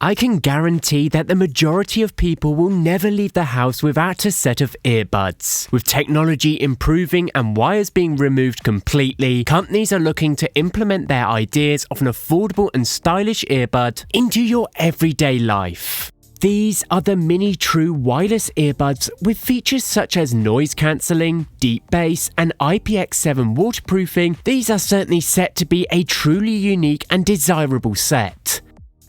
I can guarantee that the majority of people will never leave the house without a set of earbuds. With technology improving and wires being removed completely, companies are looking to implement their ideas of an affordable and stylish earbud into your everyday life. These are the Mini True wireless earbuds with features such as noise cancelling, deep bass, and IPX7 waterproofing. These are certainly set to be a truly unique and desirable set.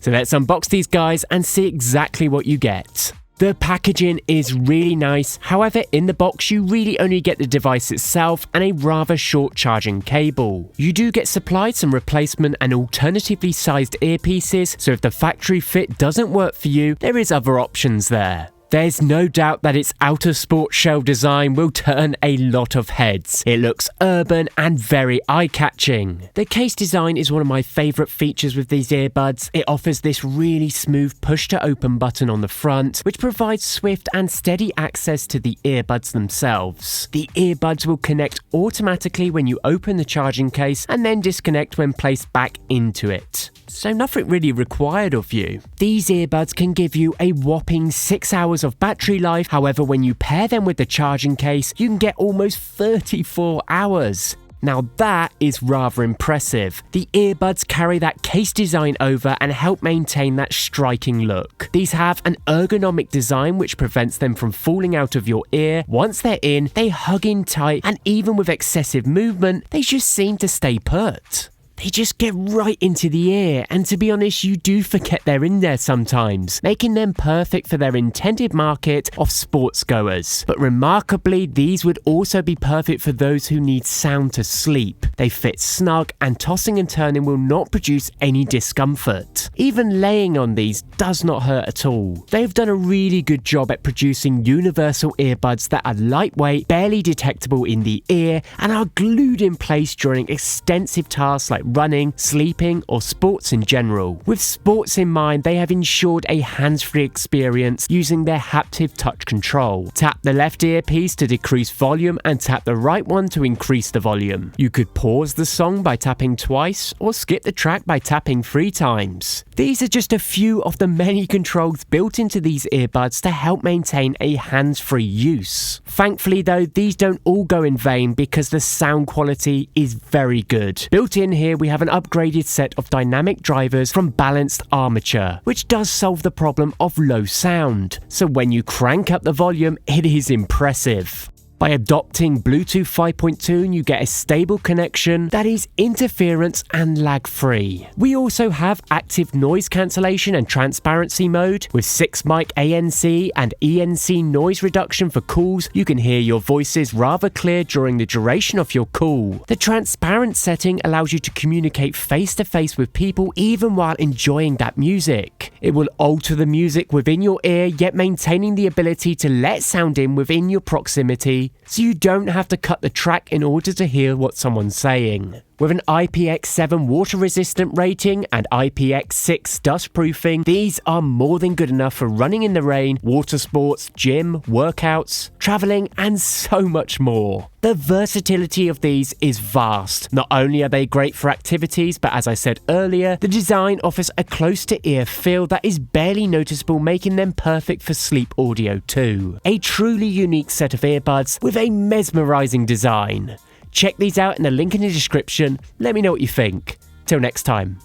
So let's unbox these guys and see exactly what you get. The packaging is really nice, however in the box you really only get the device itself and a rather short charging cable. You do get supplied some replacement and alternatively sized earpieces, so if the factory fit doesn't work for you, there is other options there. There's no doubt that its outer sport shell design will turn a lot of heads. It looks urban and very eye-catching. The case design is one of my favourite features with these earbuds. It offers this really smooth push-to-open button on the front, which provides swift and steady access to the earbuds themselves. The earbuds will connect automatically when you open the charging case and then disconnect when placed back into it. So nothing really required of you. These earbuds can give you a whopping 6 hours of battery life. However, when you pair them with the charging case, you can get almost 34 hours. Now that is rather impressive. The earbuds carry that case design over and help maintain that striking look. These have an ergonomic design which prevents them from falling out of your ear. Once they're in, they hug in tight, and even with excessive movement, they just seem to stay put. They just get right into the ear, and to be honest, you do forget they're in there sometimes, making them perfect for their intended market of sports goers. But remarkably, these would also be perfect for those who need sound to sleep. They fit snug, and tossing and turning will not produce any discomfort. Even laying on these does not hurt at all. They've done a really good job at producing universal earbuds that are lightweight, barely detectable in the ear, and are glued in place during extensive tasks like running, sleeping, or sports in general. With sports in mind, they have ensured a hands-free experience using their haptic touch control. Tap the left earpiece to decrease volume and tap the right one to increase the volume. You could pause the song by tapping twice or skip the track by tapping 3 times. These are just a few of the many controls built into these earbuds to help maintain a hands-free use. Thankfully though, these don't all go in vain because the sound quality is very good. Built in here we have an upgraded set of dynamic drivers from Balanced Armature, which does solve the problem of low sound. So when you crank up the volume, it is impressive. By adopting Bluetooth 5.2, you get a stable connection that is interference and lag-free. We also have active noise cancellation and transparency mode. With 6-mic ANC and ENC noise reduction for calls, you can hear your voices rather clear during the duration of your call. The transparent setting allows you to communicate face-to-face with people even while enjoying that music. It will alter the music within your ear, yet maintaining the ability to let sound in within your proximity, so you don't have to cut the track in order to hear what someone's saying. With an IPX7 water-resistant rating and IPX6 dust-proofing, these are more than good enough for running in the rain, water sports, gym, workouts, travelling, and so much more. The versatility of these is vast. Not only are they great for activities, but as I said earlier, the design offers a close-to-ear feel that is barely noticeable, making them perfect for sleep audio too. A truly unique set of earbuds with a mesmerising design. Check these out in the link in the description. Let me know what you think. Till next time.